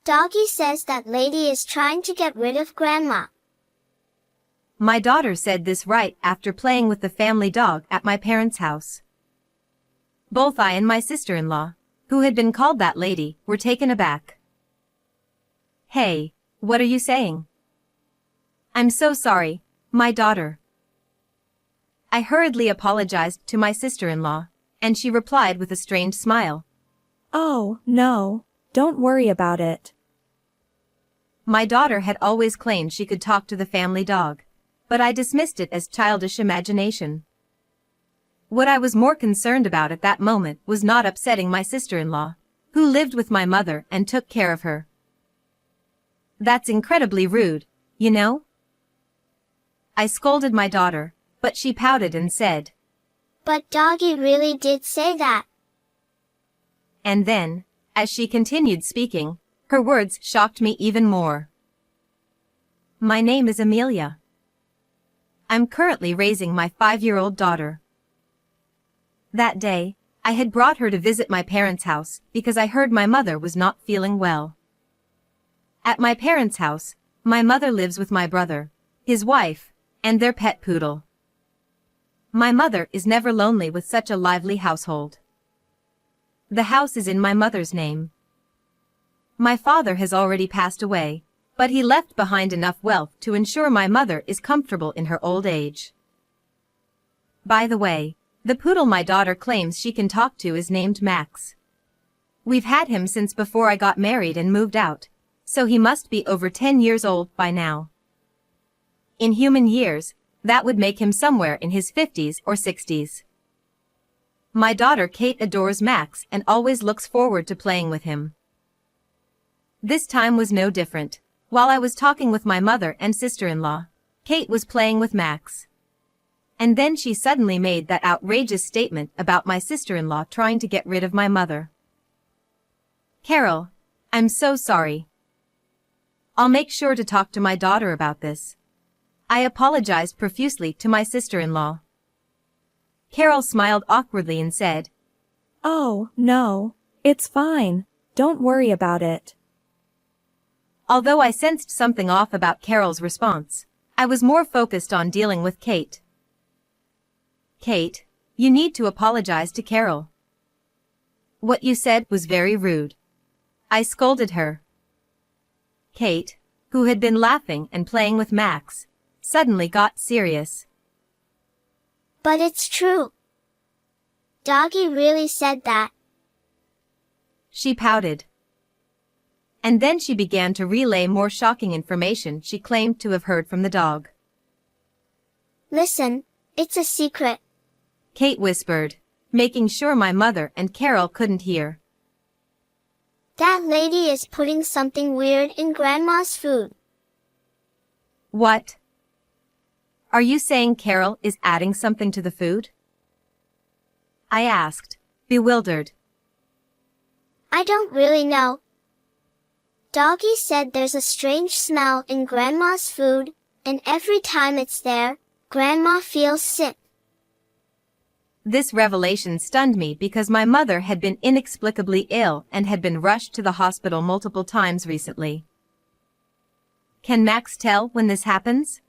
Doggy says that lady is trying to get rid of Grandma. My daughter said this right after playing with the family dog at my parents' house. Both I and my sister-in-law, who had been called that lady, were taken aback. Hey, what are you saying? I'm so sorry, my daughter. I hurriedly apologized to my sister-in-law, and she replied with a strained smile. Oh, no, don't worry about it. My daughter had always claimed she could talk to the family dog, but I dismissed it as childish imagination. What I was more concerned about at that moment was not upsetting my sister-in-law, who lived with my mother and took care of her. That's incredibly rude, you know? I scolded my daughter, but she pouted and said, But Doggy really did say that. And then, as she continued speaking, her words shocked me even more. My name is Amelia. I'm currently raising my 5-year-old daughter. That day, I had brought her to visit my parents' house because I heard my mother was not feeling well. At my parents' house, my mother lives with my brother, his wife, and their pet poodle. My mother is never lonely with such a lively household. The house is in my mother's name. My father has already passed away, but he left behind enough wealth to ensure my mother is comfortable in her old age. By the way, the poodle my daughter claims she can talk to is named Max. We've had him since before I got married and moved out, so he must be over 10 years old by now. In human years, that would make him somewhere in his 50s or 60s. My daughter Kate adores Max and always looks forward to playing with him. This time was no different. While I was talking with my mother and sister-in-law, Kate was playing with Max. And then she suddenly made that outrageous statement about my sister-in-law trying to get rid of my mother. Carol, I'm so sorry. I'll make sure to talk to my daughter about this. I apologized profusely to my sister-in-law. Carol smiled awkwardly and said, Oh, no, it's fine. Don't worry about it. Although I sensed something off about Carol's response, I was more focused on dealing with Kate. Kate, you need to apologize to Carol. What you said was very rude. I scolded her. Kate, who had been laughing and playing with Max, suddenly got serious. But it's true. Doggy really said that. She pouted. And then she began to relay more shocking information she claimed to have heard from the dog. Listen, it's a secret. Kate whispered, making sure my mother and Carol couldn't hear. That lady is putting something weird in Grandma's food. What? Are you saying Carol is adding something to the food? I asked, bewildered. I don't really know. Doggy said there's a strange smell in Grandma's food, and every time it's there, Grandma feels sick. This revelation stunned me because my mother had been inexplicably ill and had been rushed to the hospital multiple times recently. Can Max tell when this happens?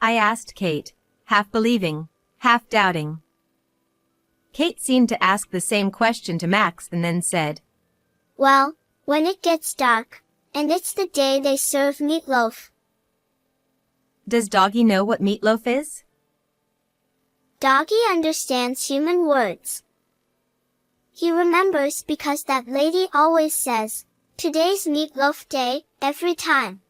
I asked Kate, half believing, half doubting. Kate seemed to ask the same question to Max and then said, Well, when it gets dark, and it's the day they serve meatloaf. Does Doggy know what meatloaf is? Doggy understands human words. He remembers because that lady always says, Today's meatloaf day, every time.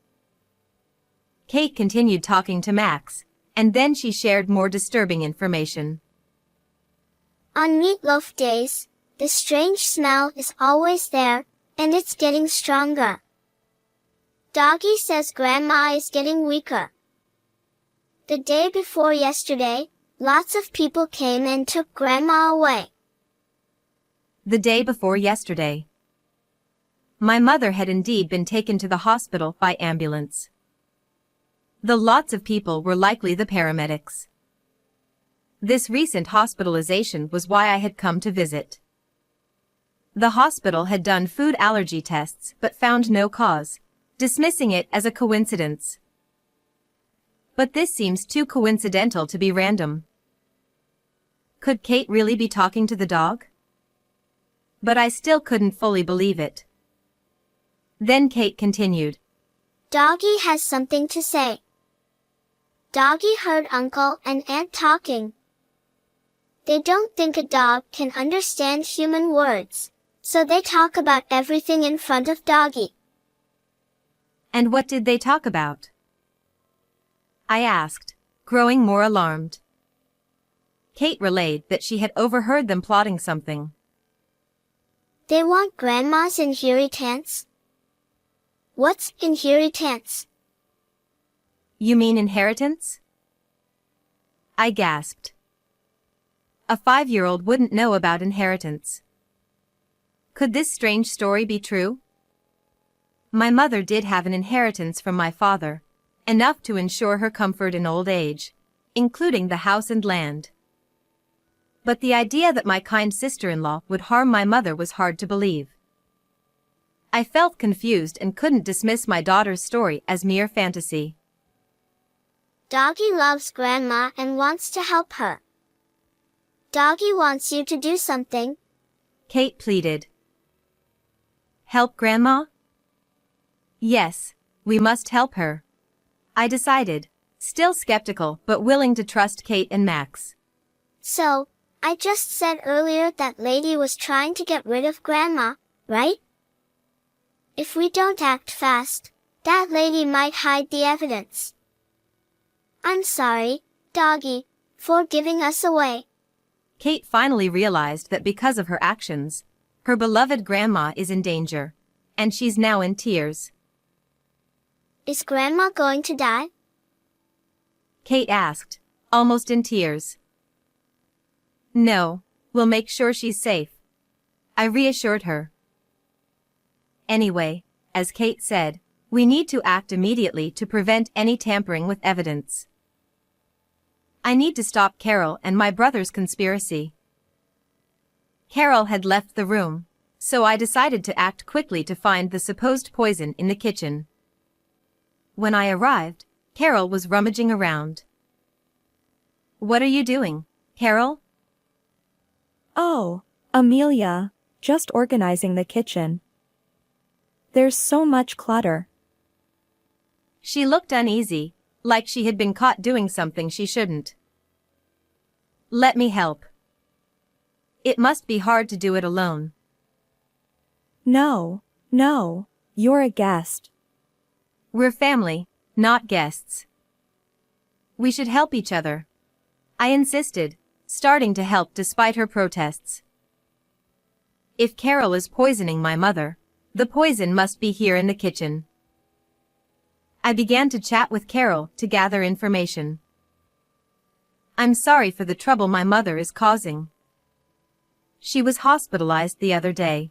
Kate continued talking to Max, and then she shared more disturbing information. On meatloaf days, the strange smell is always there, and it's getting stronger. Doggy says Grandma is getting weaker. The day before yesterday, lots of people came and took Grandma away. The day before yesterday. My mother had indeed been taken to the hospital by ambulance. The lots of people were likely the paramedics. This recent hospitalization was why I had come to visit. The hospital had done food allergy tests but found no cause, dismissing it as a coincidence. But this seems too coincidental to be random. Could Kate really be talking to the dog? But I still couldn't fully believe it. Then Kate continued. Doggy has something to say. Doggy heard Uncle and Aunt talking. They don't think a dog can understand human words, so they talk about everything in front of Doggy. And what did they talk about? I asked, growing more alarmed. Kate relayed that she had overheard them plotting something. They want Grandma's inheritance. What's inheritance? You mean inheritance? I gasped. A 5-year-old wouldn't know about inheritance. Could this strange story be true? My mother did have an inheritance from my father, enough to ensure her comfort in old age, including the house and land. But the idea that my kind sister-in-law would harm my mother was hard to believe. I felt confused and couldn't dismiss my daughter's story as mere fantasy. Doggy loves Grandma and wants to help her. Doggy wants you to do something. Kate pleaded. Help Grandma? Yes, we must help her. I decided, still skeptical but willing to trust Kate and Max. So, I just said earlier that lady was trying to get rid of Grandma, right? If we don't act fast, that lady might hide the evidence. I'm sorry, Doggy, for giving us away. Kate finally realized that because of her actions, her beloved Grandma is in danger, and she's now in tears. Is Grandma going to die? Kate asked, almost in tears. No, we'll make sure she's safe. I reassured her. Anyway, as Kate said, we need to act immediately to prevent any tampering with evidence. I need to stop Carol and my brother's conspiracy. Carol had left the room, so I decided to act quickly to find the supposed poison in the kitchen. When I arrived, Carol was rummaging around. What are you doing, Carol? Oh, Amelia, just organizing the kitchen. There's so much clutter. She looked uneasy, like she had been caught doing something she shouldn't. Let me help. It must be hard to do it alone. No, you're a guest. We're family, not guests. We should help each other. I insisted, starting to help despite her protests. If Carol is poisoning my mother, the poison must be here in the kitchen. I began to chat with Carol to gather information. I'm sorry for the trouble my mother is causing. She was hospitalized the other day.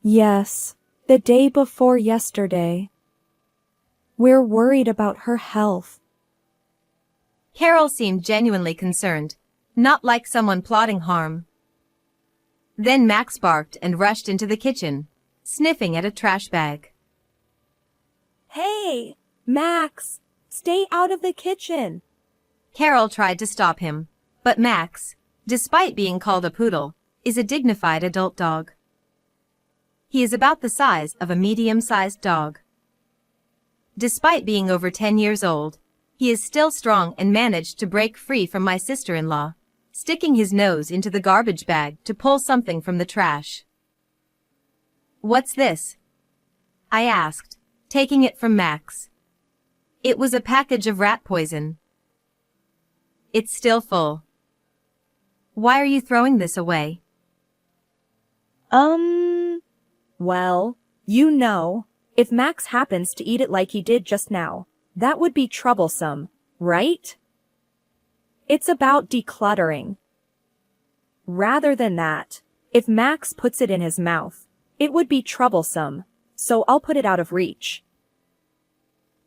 Yes, the day before yesterday. We're worried about her health. Carol seemed genuinely concerned, not like someone plotting harm. Then Max barked and rushed into the kitchen, sniffing at a trash bag. Hey, Max, stay out of the kitchen. Carol tried to stop him, but Max, despite being called a poodle, is a dignified adult dog. He is about the size of a medium-sized dog. Despite being over 10 years old, he is still strong and managed to break free from my sister-in-law, sticking his nose into the garbage bag to pull something from the trash. What's this? I asked, taking it from Max. It was a package of rat poison. It's still full. Why are you throwing this away? Well, you know, if Max happens to eat it like he did just now, that would be troublesome, right? It's about decluttering. Rather than that, if Max puts it in his mouth, it would be troublesome, so I'll put it out of reach.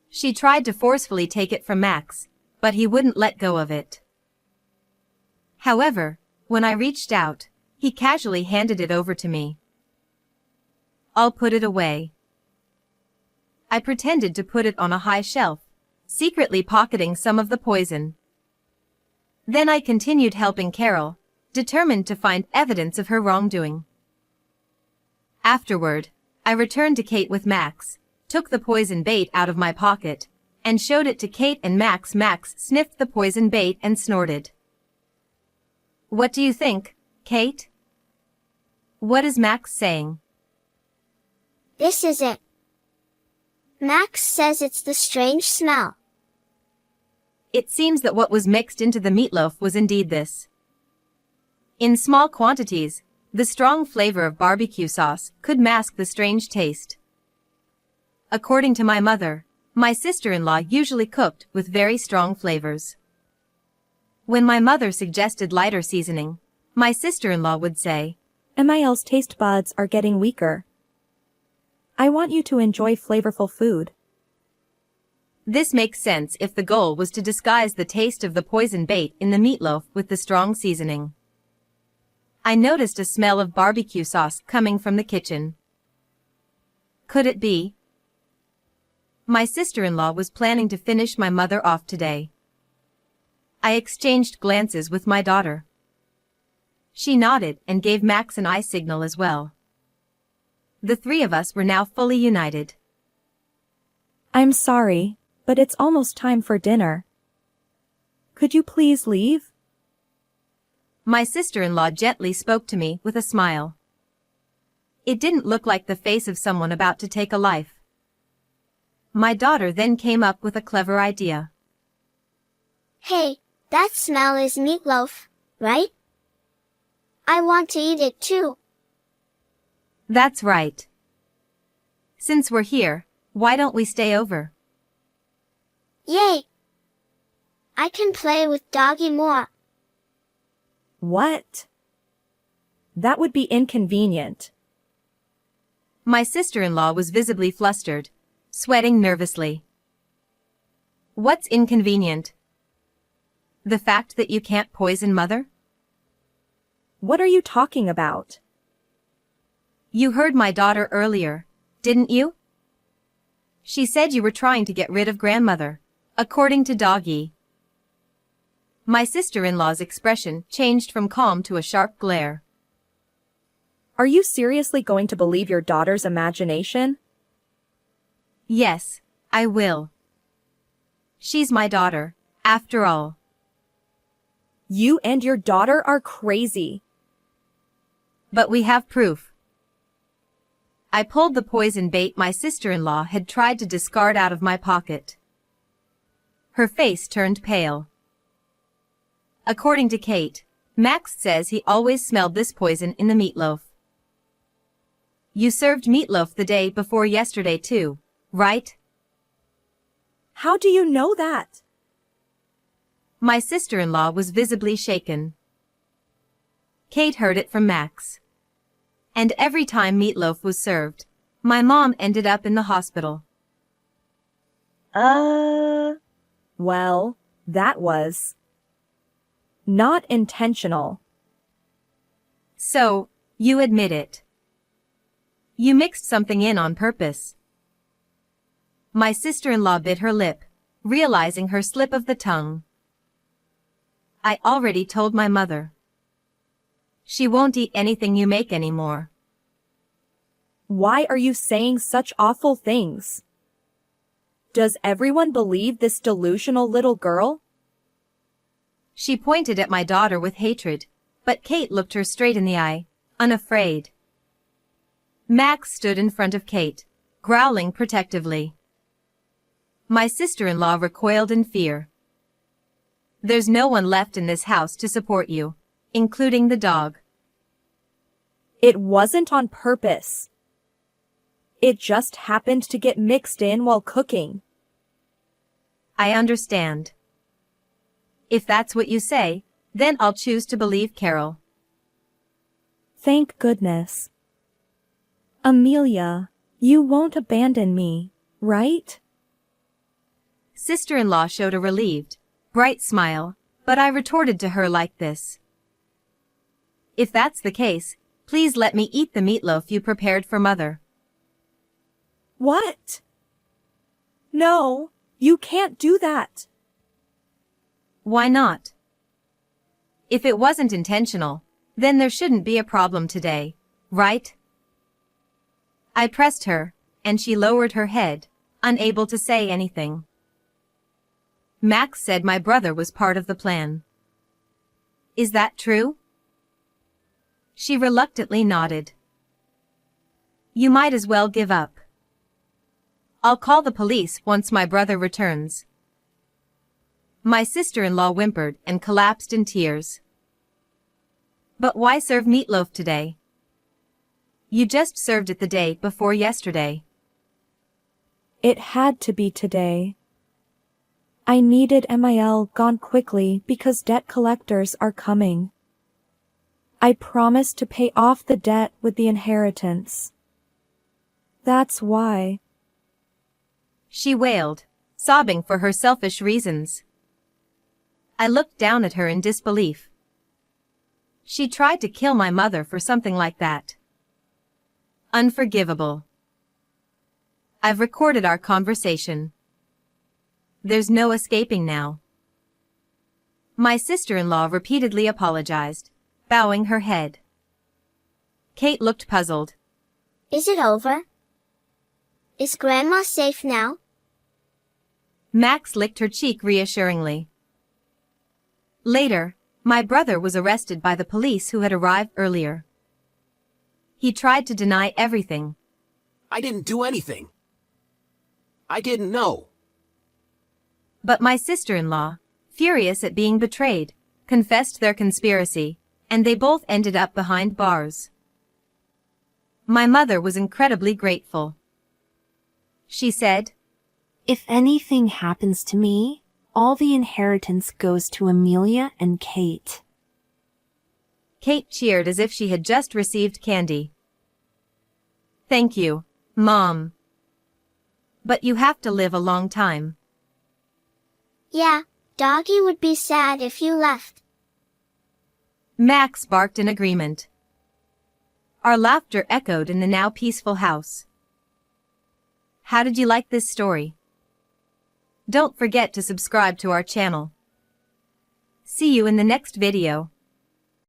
She tried to forcefully take it from Max, but he wouldn't let go of it. However, when I reached out, He casually handed it over to me. I'll put it away. I pretended to put it on a high shelf, secretly pocketing some of the poison. Then I continued helping Carol, determined to find evidence of her wrongdoing. Afterward, I returned to Kate with Max, took the poison bait out of my pocket, and showed it to Kate and Max. Max sniffed the poison bait and snorted. What do you think, Kate? What is Max saying? This is it. Max says it's the strange smell. It seems that what was mixed into the meatloaf was indeed this. In small quantities, the strong flavor of barbecue sauce could mask the strange taste. According to my mother, my sister-in-law usually cooked with very strong flavors. When my mother suggested lighter seasoning, my sister-in-law would say, Emil's taste buds are getting weaker. I want you to enjoy flavorful food. This makes sense if the goal was to disguise the taste of the poison bait in the meatloaf with the strong seasoning. I noticed a smell of barbecue sauce coming from the kitchen. Could it be? My sister-in-law was planning to finish my mother off today. I exchanged glances with my daughter. She nodded and gave Max an eye signal as well. The three of us were now fully united. I'm sorry, but it's almost time for dinner. Could you please leave? My sister-in-law gently spoke to me with a smile. It didn't look like the face of someone about to take a life. My daughter then came up with a clever idea. Hey, that smell is meatloaf, right? I want to eat it too. That's right. Since we're here, why don't we stay over? Yay! I can play with Doggy more. What? That would be inconvenient. My sister-in-law was visibly flustered, sweating nervously. What's inconvenient? The fact that you can't poison Mother? What are you talking about? You heard my daughter earlier, didn't you? She said you were trying to get rid of Grandmother, according to Doggy. My sister-in-law's expression changed from calm to a sharp glare. Are you seriously going to believe your daughter's imagination? Yes, I will. She's my daughter, after all. You and your daughter are crazy. But we have proof. I pulled the poison bait my sister-in-law had tried to discard out of my pocket. Her face turned pale. According to Kate, Max says he always smelled this poison in the meatloaf. You served meatloaf the day before yesterday too, right? How do you know that? My sister-in-law was visibly shaken. Kate heard it from Max. And every time meatloaf was served, my mom ended up in the hospital. Well, that was not intentional. So, you admit it. You mixed something in on purpose. My sister-in-law bit her lip, realizing her slip of the tongue. I already told my mother. She won't eat anything you make anymore. Why are you saying such awful things? Does everyone believe this delusional little girl? She pointed at my daughter with hatred, but Kate looked her straight in the eye, unafraid. Max stood in front of Kate, growling protectively. My sister-in-law recoiled in fear. There's no one left in this house to support you, including the dog. It wasn't on purpose. It just happened to get mixed in while cooking. I understand. If that's what you say, then I'll choose to believe Carol. Thank goodness. Amelia, you won't abandon me, right? Sister-in-law showed a relieved, bright smile, but I retorted to her like this. If that's the case, please let me eat the meatloaf you prepared for Mother. What? No, you can't do that. Why not? If it wasn't intentional, then there shouldn't be a problem today, right? I pressed her, and she lowered her head, unable to say anything. Max said my brother was part of the plan. Is that true? She reluctantly nodded. You might as well give up. I'll call the police once my brother returns. My sister-in-law whimpered and collapsed in tears. But why serve meatloaf today? You just served it the day before yesterday. It had to be today. I needed MIL gone quickly because debt collectors are coming. I promised to pay off the debt with the inheritance. That's why. She wailed, sobbing for her selfish reasons. I looked down at her in disbelief. She tried to kill my mother for something like that. Unforgivable. I've recorded our conversation. There's no escaping now. My sister-in-law repeatedly apologized, bowing her head. Kate looked puzzled. Is it over? Is Grandma safe now? Max licked her cheek reassuringly. Later, my brother was arrested by the police who had arrived earlier. He tried to deny everything. I didn't do anything. I didn't know. But my sister-in-law, furious at being betrayed, confessed their conspiracy, and they both ended up behind bars. My mother was incredibly grateful. She said, If anything happens to me, all the inheritance goes to Amelia and Kate. Kate cheered as if she had just received candy. Thank you, Mom. But you have to live a long time. Yeah, Doggy would be sad if you left. Max barked in agreement. Our laughter echoed in the now peaceful house. How did you like this story? Don't forget to subscribe to our channel. See you in the next video.